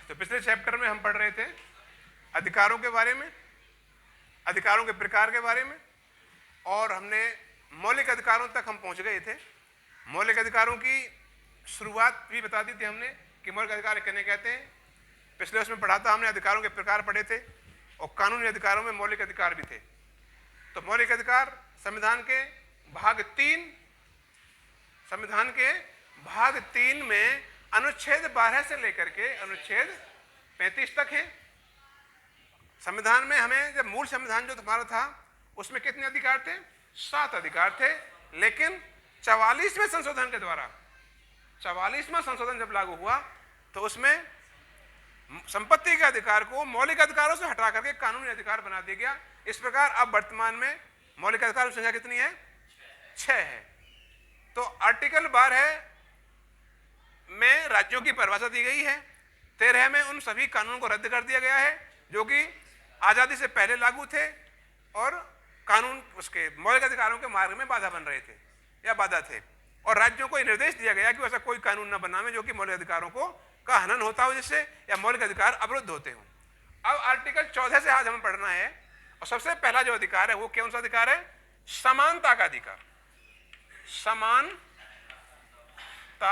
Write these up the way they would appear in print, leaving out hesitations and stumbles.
तो पिछले चैप्टर में हम पढ़ रहे थे अधिकारों के बारे में, अधिकारों के प्रकार के बारे में, और हमने मौलिक अधिकारों तक हम पहुंच गए थे। मौलिक अधिकारों की शुरुआत भी बता दी थी हमने कि मौलिक अधिकार किन्हें कहते हैं। पिछले उसमें पढ़ा था हमने, अधिकारों के प्रकार पढ़े थे, और कानूनी अधिकारों में मौलिक अधिकार भी थे। तो मौलिक अधिकार संविधान के भाग 3 में अनुच्छेद 12 से लेकर के अनुच्छेद 35 तक है। संविधान में हमें जब मूल संविधान जो हमारा था उसमें कितने अधिकार थे? 7 अधिकार थे। लेकिन 44वें संशोधन के द्वारा, 44वां संशोधन जब लागू हुआ तो उसमें संपत्ति के अधिकार को मौलिक अधिकारों से हटा करके कानूनी अधिकार बना दिया गया। इस प्रकार अब वर्तमान में मौलिक अधिकारों की संख्या कितनी है? 6 है। तो आर्टिकल 12 में राज्यों की परिभाषा दी गई है। 13 में उन सभी कानूनों को रद्द कर दिया गया है जो कि आजादी से पहले लागू थे और कानून उसके मौलिक अधिकारों के मार्ग में बाधा बन रहे थे या बाधा थे, और राज्यों को निर्देश दिया गया कि ऐसा कोई कानून न बनावे जो कि मौलिक अधिकारों को का हनन होता हो जिससे, या मौलिक अधिकार अवरुद्ध होते हो। अब आर्टिकल 14 से आज हमें पढ़ना है, और सबसे पहला जो अधिकार है वो कौन सा अधिकार है? समानता का अधिकार। समानता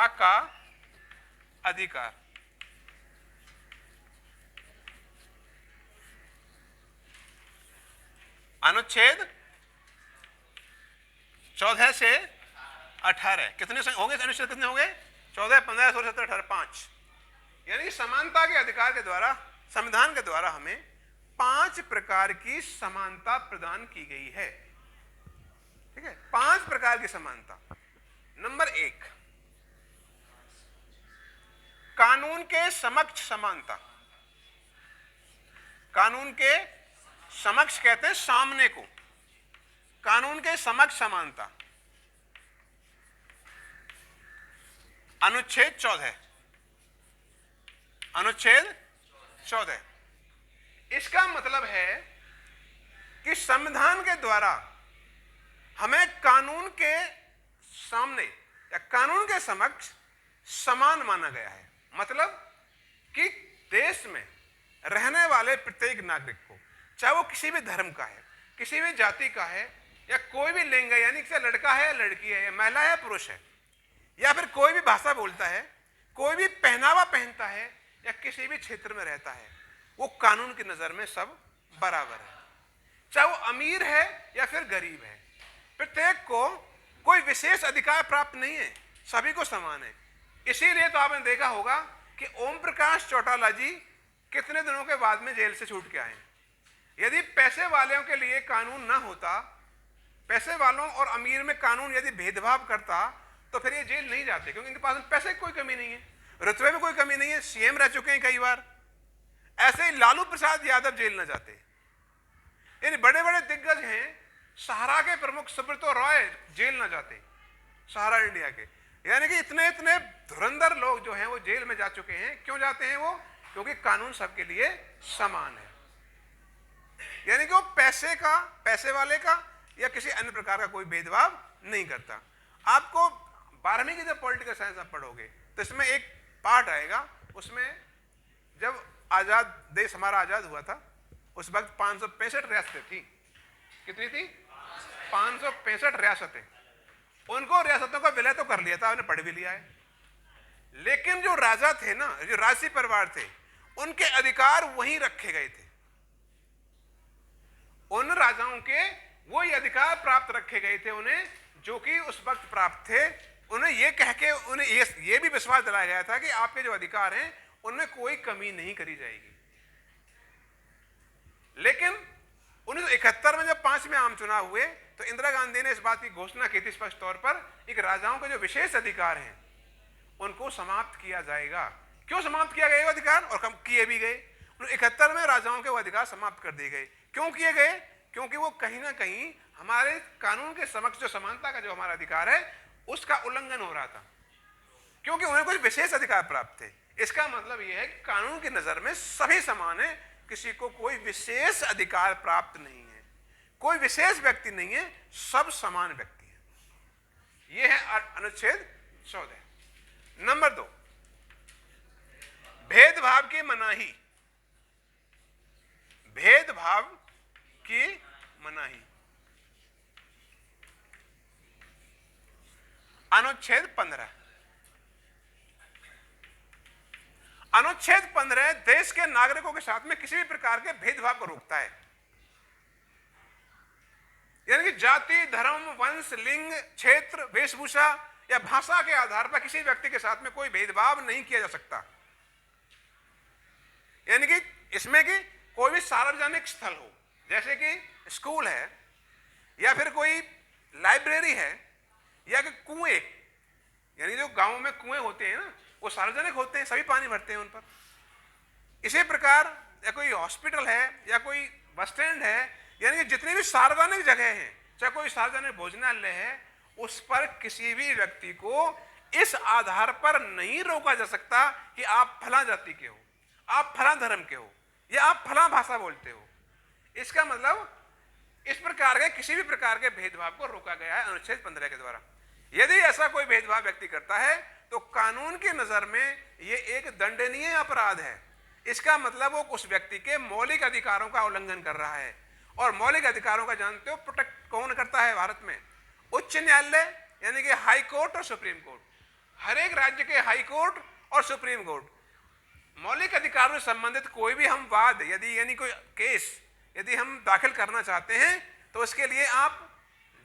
का अधिकार। अनुच्छेद 14 से 18 कितने होंगे? अनुच्छेद कितने होंगे? 14, 15, 16, 17, 18, 5। यानी समानता के अधिकार के द्वारा, संविधान के द्वारा हमें 5 प्रकार की समानता प्रदान की गई है। ठीक है, 5 प्रकार की समानता। नंबर 1, कानून के समक्ष समानता। कानून के समक्ष कहते हैं सामने को, कानून के समक्ष समानता। अनुच्छेद 14, अनुच्छेद 14। इसका मतलब है कि संविधान के द्वारा हमें कानून के सामने या कानून के समक्ष समान माना गया है। मतलब कि देश में रहने वाले प्रत्येक नागरिक को, चाहे वो किसी भी धर्म का है, किसी भी जाति का है, या कोई भी लिंग है, यानी कि लड़का है या लड़की है, या महिला है या पुरुष है, या फिर कोई भी भाषा बोलता है, कोई भी पहनावा पहनता है, या किसी भी क्षेत्र में रहता है, वो कानून की नजर में सब बराबर है। चाहे वो अमीर है या फिर गरीब है, प्रत्येक को कोई विशेष अधिकार प्राप्त नहीं है, सभी को समान है। इसीलिए तो आपने देखा होगा कि ओम प्रकाश चौटाला जी कितने दिनों के बाद में जेल से छूट के आए। यदि पैसे वालों के लिए कानून ना होता, पैसे वालों और अमीर में कानून यदि भेदभाव करता, तो फिर ये जेल नहीं जाते, क्योंकि इनके पास पैसे की कोई कमी नहीं है, रुतबे में कोई कमी नहीं है, सीएम रह चुके हैं कई बार। ऐसे ही लालू प्रसाद यादव जेल न जाते। यानी बड़े बड़े दिग्गज हैं, सहारा के प्रमुख सुब्रतो रॉय जेल न जाते, सहारा इंडिया के। यानी कि इतने इतने धुरंधर लोग जो हैं वो जेल में जा चुके हैं। क्यों जाते हैं वो? क्योंकि कानून सबके लिए समान है। यानी कि वो पैसे वाले का या किसी अन्य प्रकार का कोई भेदभाव नहीं करता। आपको 12वीं की जब पॉलिटिकल साइंस आप पढ़ोगे तो इसमें एक पार्ट आएगा, उसमें जब आजाद देश हमारा आजाद हुआ था उस वक्त 565 रियासतें थी। कितनी थी? 565 रियासतें। उनको रियासतों का विलय तो कर लिया था, उन्हें पढ़ भी लिया है। लेकिन जो राजा थे ना, जो राजसी परिवार थे, उनके अधिकार वहीं रखे गए थे। उन राजाओं के वही अधिकार प्राप्त रखे गए थे उन्हें, जो कि उस वक्त प्राप्त थे। उन्हें ये कह के उन्हें ये भी विश्वास दिलाया गया था कि आपके जो अधिकार हैं उनमें कोई कमी नहीं करी जाएगी। लेकिन 1971 में जब 5वें आम चुनाव हुए तो इंदिरा गांधी ने इस बात की घोषणा की थी स्पष्ट तौर पर, एक राजाओं के जो विशेष अधिकार हैं उनको समाप्त किया जाएगा। क्यों समाप्त किया गया अधिकार? और कम किए भी गए। 71 में राजाओं के वो अधिकार समाप्त कर दिए गए। क्यों किए गए? क्योंकि वो कहीं ना कहीं हमारे कानून के समक्ष जो समानता का जो हमारा अधिकार है उसका उल्लंघन हो रहा था, क्योंकि उन्हें कुछ विशेष अधिकार प्राप्त थे। इसका मतलब यह है कि कानून की नजर में सभी समान है, किसी को कोई विशेष अधिकार प्राप्त नहीं है, कोई विशेष व्यक्ति नहीं है, सब समान व्यक्ति है। यह है अनुच्छेद 14। नंबर 2, भेदभाव की मनाही, भेदभाव की मनाही। अनुच्छेद 15, अनुच्छेद 15 देश के नागरिकों के साथ में किसी भी प्रकार के भेदभाव को रोकता है। यानी कि जाति, धर्म, वंश, लिंग, क्षेत्र, वेशभूषा या भाषा के आधार पर किसी व्यक्ति के साथ में कोई भेदभाव नहीं किया जा सकता। यानी कि इसमें कि कोई भी सार्वजनिक स्थल हो, जैसे कि स्कूल है या फिर कोई लाइब्रेरी है या कि कुएं, यानी जो गांवों में कुएं होते हैं ना, वो सार्वजनिक होते हैं, सभी पानी भरते हैं उन पर। इसी प्रकार या कोई हॉस्पिटल है या कोई बस स्टैंड है, यानी कि जितनी भी सार्वजनिक जगह हैं, चाहे कोई सार्वजनिक भोजनालय है, उस पर किसी भी व्यक्ति को इस आधार पर नहीं रोका जा सकता कि आप फला जाति के हो, आप फला धर्म के हो या आप फला भाषा बोलते हो। इसका मतलब इस प्रकार के किसी भी प्रकार के भेदभाव को रोका गया है अनुच्छेद 15 के द्वारा। यदि ऐसा कोई भेदभाव व्यक्ति करता है तो कानून की नजर में यह एक दंडनीय अपराध है। इसका मतलब वो उस व्यक्ति के मौलिक अधिकारों का उल्लंघन कर रहा है। और मौलिक अधिकारों का जानते हो प्रोटेक्ट कौन करता है भारत में? उच्च न्यायालय, यानी कि हाई कोर्ट और सुप्रीम कोर्ट। हर एक राज्य के हाई कोर्ट और सुप्रीम कोर्ट मौलिक अधिकारों से संबंधित कोई भी हम वाद यदि यानी कोई केस यदि हम दाखिल करना चाहते हैं तो उसके लिए आप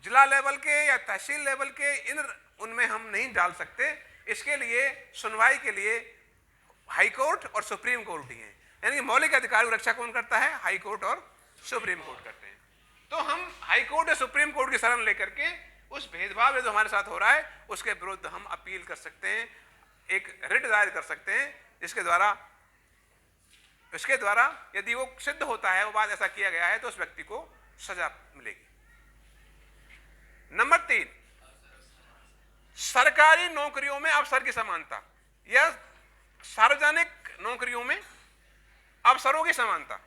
जिला लेवल के या तहसील लेवल के उनमें हम नहीं डाल सकते। इसके लिए सुनवाई के लिए हाई कोर्ट और सुप्रीम कोर्ट ही है। यानी कि मौलिक अधिकारों की रक्षा कौन करता है? हाई कोर्ट और सुप्रीम कोर्ट करते हैं। तो हम हाई कोर्ट या सुप्रीम कोर्ट की शरण लेकर के उस भेदभाव जो हमारे साथ हो रहा है उसके विरुद्ध हम अपील कर सकते हैं, एक रिट दायर कर सकते हैं, जिसके द्वारा यदि वो सिद्ध होता है, वो बात ऐसा किया गया है, तो उस व्यक्ति को सजा मिलेगी। नंबर 3, सरकारी नौकरियों में अवसर की समानता या सार्वजनिक नौकरियों में अवसरों की समानता।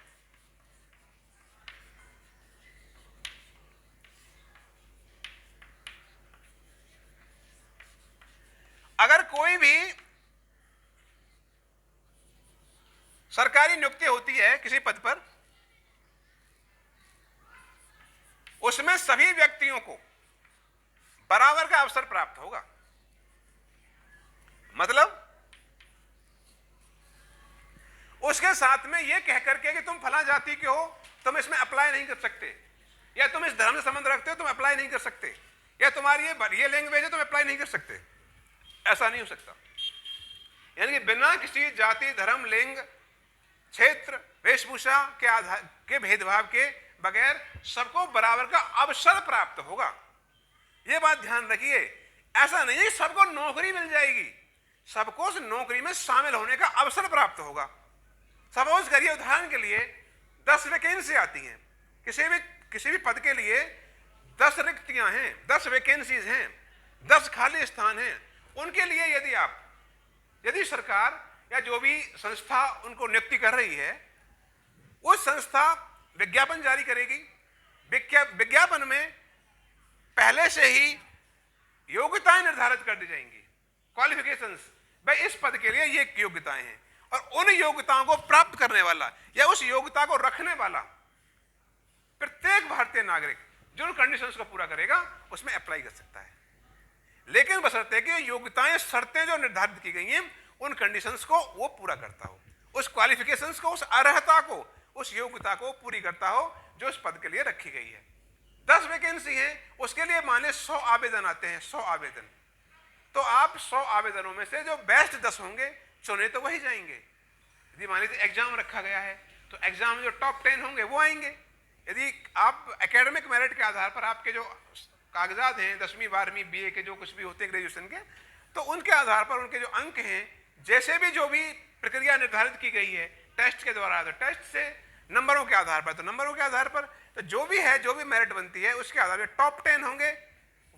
अगर कोई भी सरकारी नियुक्ति होती है किसी पद पर, उसमें सभी व्यक्तियों को बराबर का अवसर प्राप्त होगा। मतलब उसके साथ में यह कह करके कि तुम फला जाति के हो, तुम इसमें अप्लाई नहीं कर सकते, या तुम इस धर्म से संबंध रखते हो, तुम अप्लाई नहीं कर सकते, या तुम्हारी ये लैंग्वेज है, तुम अप्लाई नहीं कर सकते। ऐसा नहीं हो सकता। यानी कि बिना किसी जाति, धर्म, लिंग, क्षेत्र, वेशभूषा के आधार के भेदभाव के बगैर सबको बराबर का अवसर प्राप्त होगा। यह बात ध्यान रखिए। ऐसा नहीं है सबको नौकरी मिल जाएगी, सबको उस नौकरी में शामिल होने का अवसर प्राप्त होगा। सपोज करिए उदाहरण के लिए 10 वैकेंसी आती हैं, किसी भी पद के लिए 10 रिक्तियां हैं, 10 वैकेंसीज हैं, 10 खाली स्थान हैं। उनके लिए यदि सरकार या जो भी संस्था उनको नियुक्ति कर रही है, उस संस्था विज्ञापन जारी करेगी। विज्ञापन में पहले से ही योग्यताएं निर्धारित कर दी जाएंगी, क्वालिफिकेशंस। भाई इस पद के लिए ये योग्यताएं हैं, और उन योग्यताओं को प्राप्त करने वाला या उस योग्यता को रखने वाला प्रत्येक भारतीय नागरिक जो उन कंडीशंस को पूरा करेगा उसमें अप्लाई कर सकता है। लेकिन बशर्ते कि योग्यताएं, शर्तें जो निर्धारित की गई हैं, उन कंडीशंस को वो पूरा करता हो, उस क्वालिफिकेशंस को, उस अर्हता को, उस योग्यता को पूरी करता हो जो उस पद के लिए रखी गई है। 10 वैकेंसी है, उसके लिए माने 100 आवेदन आते हैं, 100 आवेदन। तो आप 100 आवेदनों में से जो बेस्ट 10 होंगे चुने तो वही जाएंगे। यदि मान लीजिए एग्जाम रखा गया है तो एग्जाम में जो टॉप 10 होंगे वो आएंगे। यदि आप एकेडमिक मेरिट के आधार पर आपके जो कागजात हैं 10वीं 12वीं BA के जो कुछ भी होते हैं ग्रेजुएशन के, तो उनके आधार पर उनके जो अंक हैं, जैसे भी जो भी प्रक्रिया निर्धारित की गई है टेस्ट के द्वारा, तो टेस्ट से नंबरों के आधार पर, तो नंबरों के आधार पर तो जो भी है, जो भी मेरिट बनती है उसके आधार पर टॉप 10 होंगे,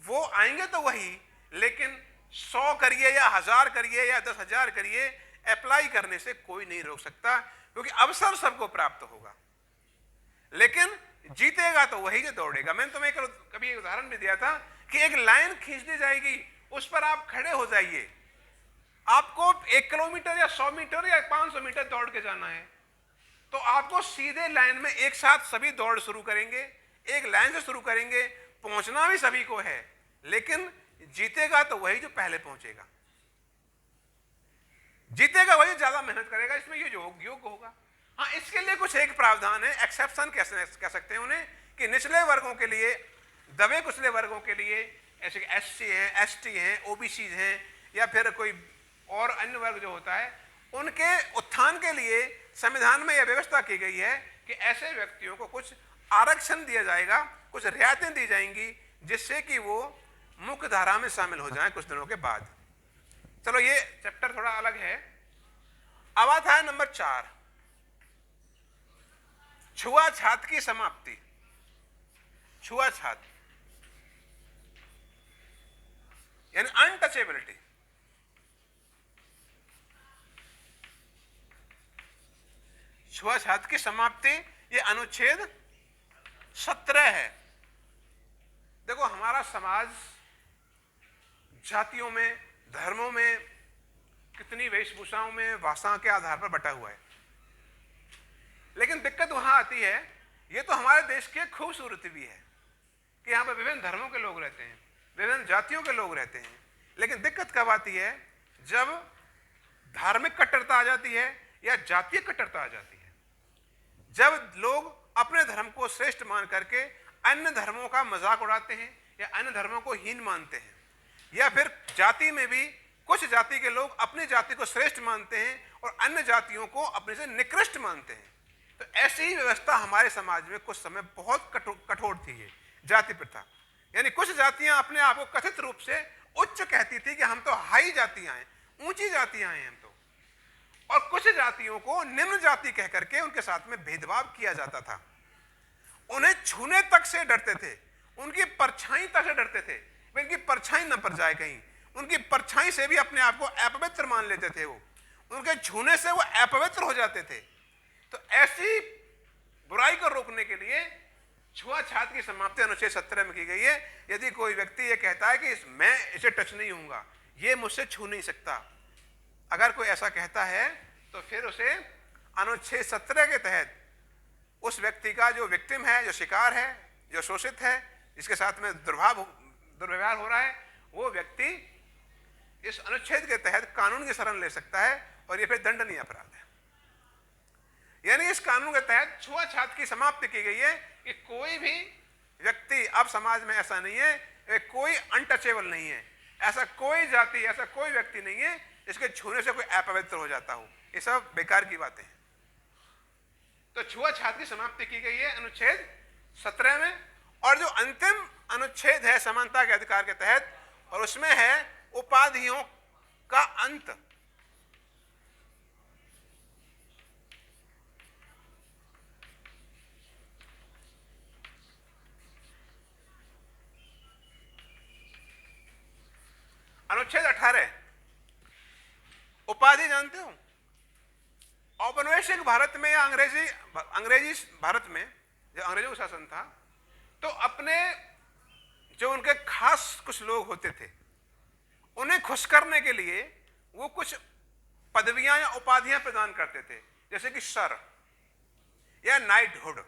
वो आएंगे तो वही। लेकिन 100 करिए या 1000 करिए या 10,000 करिए, अप्लाई करने से कोई नहीं रोक सकता, क्योंकि अवसर सबको प्राप्त होगा। लेकिन जीतेगा तो वही जो दौड़ेगा। मैंने तुम्हें कभी एक उदाहरण भी दिया था कि एक लाइन खींच दी जाएगी, उस पर आप खड़े हो जाइए, आपको 1 किलोमीटर या 100 मीटर या 500 मीटर दौड़ के जाना है, तो आपको सीधे लाइन में एक साथ सभी दौड़ शुरू करेंगे, एक लाइन से शुरू करेंगे, पहुंचना भी सभी को है, लेकिन जीतेगा तो वही जो पहले पहुंचेगा, जीतेगा वही ज्यादा मेहनत करेगा, इसमें ये योग्य होगा। हाँ, इसके लिए कुछ एक प्रावधान है, एक्सेप्शन कैसे कह सकते हैं उन्हें, कि निचले वर्गों के लिए, दबे कुचले वर्गों के लिए, ऐसे एससी हैं, एसटी हैं, ओबीसी हैं, या फिर कोई और अन्य वर्ग जो होता है, उनके उत्थान के लिए संविधान में यह व्यवस्था की गई है कि ऐसे व्यक्तियों को कुछ आरक्षण दिया जाएगा, कुछ रियायतें दी जाएंगी, जिससे कि वो मुख्य धारा में शामिल हो जाएं कुछ दिनों के बाद। चलो, ये चैप्टर थोड़ा अलग है। अब आता है नंबर 4, छुआछूत की समाप्ति। छुआछूत यानी अनटचेबिलिटी। छुआछूत की समाप्ति, ये अनुच्छेद 17 है। देखो, हमारा समाज जातियों में, धर्मों में, कितनी वेशभूषाओं में, भाषाओं के आधार पर बटा हुआ है, लेकिन दिक्कत वहां आती है, ये तो हमारे देश की खूबसूरती भी है कि यहाँ पर विभिन्न धर्मों के लोग रहते हैं, विभिन्न जातियों के लोग रहते हैं, लेकिन दिक्कत कब आती है, जब धार्मिक कट्टरता आ जाती है या जातीय कट्टरता आ जाती है। जब लोग अपने धर्म को श्रेष्ठ मान करके अन्य धर्मों का मजाक उड़ाते हैं या अन्य धर्मों को हीन मानते हैं, या फिर जाति में भी कुछ जाति के लोग अपनी जाति को श्रेष्ठ मानते हैं और अन्य जातियों को अपने से निकृष्ट मानते हैं। तो ऐसी ही व्यवस्था हमारे समाज में कुछ समय बहुत कठोर थी, ये जाति प्रथा। यानी कुछ जातियां अपने आप को कथित रूप से उच्च कहती थी कि हम तो हाई जातियां हैं, ऊंची जातियां हैं हम तो, और कुछ जातियों को निम्न जाति कह करके उनके साथ में भेदभाव किया जाता था। उन्हें छूने तक से डरते थे, उनकी परछाई तक से डरते थे, उनकी परछाई न पर जाए कहीं, उनकी परछाई से भी अपने आप को अपवित्र मान लेते थे, वो उनके छूने से वो अपवित्र हो जाते थे। तो ऐसी बुराई को रोकने के लिए छुआछूत की समाप्ति अनुच्छेद 17 में की गई है। यदि कोई व्यक्ति ये कहता है कि मैं इसे टच नहीं होऊंगा, ये मुझसे छू नहीं सकता, अगर कोई ऐसा कहता है तो फिर उसे अनुच्छेद 17 के तहत उस व्यक्ति का, जो विक्टिम है, जो शिकार है, जो शोषित है, जिसके साथ में दुर्व्यवहार हो रहा है, वो व्यक्ति इस अनुच्छेद के तहत कानून की शरण ले सकता है और ये फिर दंडनीय अपराध है। यानी इस कानून के तहत छुआछूत की समाप्ति की गई है कि कोई भी व्यक्ति अब समाज में ऐसा नहीं है, कोई अनटचेबल नहीं है, ऐसा कोई जाति, ऐसा कोई व्यक्ति नहीं है जिसके छूने से कोई अपवित्र हो जाता हो। ये सब बेकार की बातें हैं। तो छुआछूत की समाप्ति की गई है अनुच्छेद 17 में। और जो अंतिम अनुच्छेद है समानता के अधिकार के तहत, और उसमें है उपाधियों का अंत। अनुच्छेद 18, उपाधि जानते हो? औपनिवेशिक भारत में या अंग्रेजी भारत में, जो अंग्रेजों का शासन था, तो अपने जो उनके खास कुछ लोग होते थे, उन्हें खुश करने के लिए वो कुछ पदवियां या उपाधियां प्रदान करते थे, जैसे कि सर या नाइटहुड।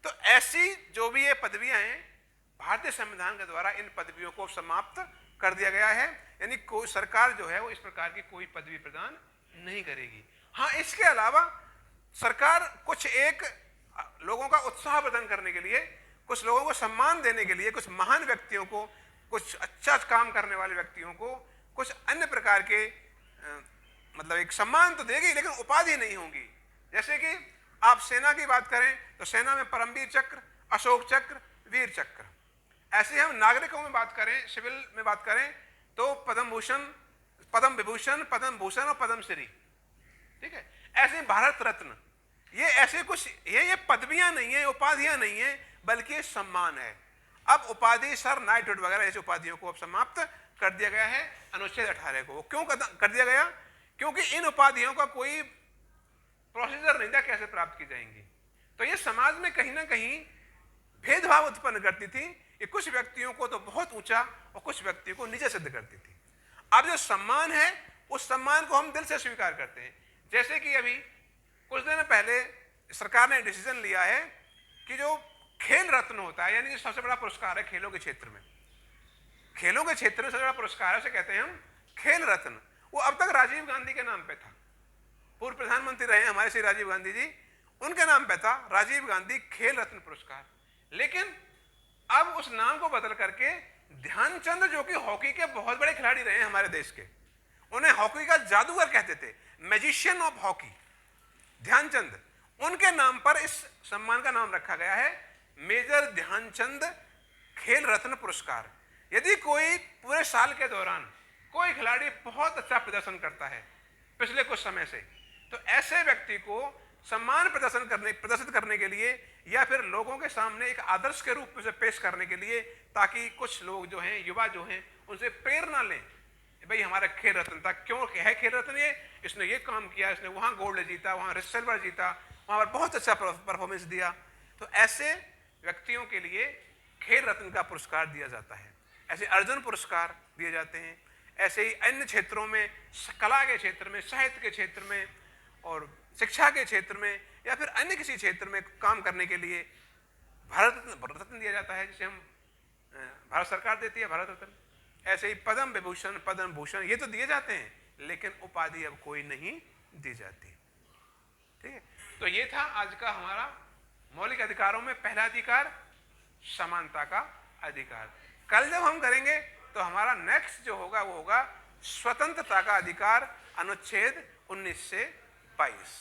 तो ऐसी जो भी ये पदवियां हैं, भारतीय संविधान के द्वारा इन पदवियों को समाप्त कर दिया गया है। यानी कोई सरकार जो है वो इस प्रकार की कोई पदवी प्रदान नहीं करेगी। हाँ, इसके अलावा सरकार कुछ एक लोगों का उत्साह प्रदान करने के लिए, कुछ लोगों को सम्मान देने के लिए, कुछ महान व्यक्तियों को, कुछ अच्छा काम करने वाले व्यक्तियों को कुछ अन्य प्रकार के मतलब एक सम्मान तो देगी, लेकिन उपाधि नहीं होंगी। जैसे कि आप सेना की बात करें तो सेना में परमवीर चक्र, अशोक चक्र, वीर चक्र। ऐसे हम नागरिकों में बात करें, सिविल में बात करें तो पद्म भूषण, पद्म विभूषण, पद्म भूषण और पद्म श्री, ठीक है। ऐसे भारत रत्न, ये ऐसे कुछ ये पदवियां नहीं है, उपाधियां नहीं है, बल्कि सम्मान है। अब उपाधि सर, नाइटहुड वगैरह ऐसी उपाधियों को अब समाप्त कर दिया गया है अनुच्छेद 18 को। क्यों कर दिया गया? क्योंकि इन उपाधियों का कोई प्रोसीजर नहीं था कैसे प्राप्त की जाएंगी। तो ये समाज में कहीं ना कहीं भेदभाव उत्पन्न करती थी कि कुछ व्यक्तियों को तो बहुत ऊंचा और कुछ व्यक्तियों को नीचे सिद्ध करती थी। अब जो सम्मान है उस सम्मान को हम दिल से स्वीकार करते हैं। जैसे कि अभी कुछ दिन पहले सरकार ने डिसीजन लिया है कि जो खेल रत्न होता है, यानी कि सबसे बड़ा पुरस्कार है खेलों के क्षेत्र में, खेलों के क्षेत्र में सबसे बड़ा पुरस्कार है, उसे कहते हैं हम खेल रत्न। वो अब तक राजीव गांधी के नाम पे था, पूर्व प्रधानमंत्री रहे हमारे श्री राजीव गांधी जी, उनके नाम पे था राजीव गांधी खेल रत्न पुरस्कार। लेकिन अब उस नाम को बदल करके ध्यानचंद, जो कि हॉकी के बहुत बड़े खिलाड़ी रहे हैं हमारे देश के, उन्हें हॉकी का जादूगर कहते थे, मैजिशियन ऑफ हॉकी, ध्यानचंद, उनके नाम पर इस सम्मान का नाम रखा गया है मेजर ध्यानचंद खेल रत्न पुरस्कार। यदि कोई पूरे साल के दौरान कोई खिलाड़ी बहुत अच्छा प्रदर्शन करता है पिछले कुछ समय से, तो ऐसे व्यक्ति को सम्मान प्रदर्शित करने के लिए या फिर लोगों के सामने एक आदर्श के रूप में से पेश करने के लिए, ताकि कुछ लोग जो हैं, युवा जो हैं, उनसे प्रेरणा लें, भाई हमारा खेल रत्न था, क्यों है खेल रत्न, ये इसने ये काम किया, इसने वहां गोल्ड जीता, वहां सिल्वर जीता, वहां पर बहुत अच्छा परफॉर्मेंस दिया। तो ऐसे व्यक्तियों के लिए खेल रत्न का पुरस्कार दिया जाता है। ऐसे अर्जुन पुरस्कार दिए जाते हैं। ऐसे ही अन्य क्षेत्रों में, कला के क्षेत्र में, साहित्य के क्षेत्र में और शिक्षा के क्षेत्र में या फिर अन्य किसी क्षेत्र में काम करने के लिए भारत रत्न दिया जाता है, जिसे हम भारत सरकार देती है, भारत रत्न। ऐसे ही पद्म विभूषण, पद्म भूषण ये तो दिए जाते हैं, लेकिन उपाधि अब कोई नहीं दी जाती। ठीक है, तो ये था आज का हमारा मौलिक अधिकारों में पहला अधिकार, समानता का अधिकार। कल जब हम करेंगे तो हमारा नेक्स्ट जो होगा वो होगा स्वतंत्रता का अधिकार, अनुच्छेद 19 से 22।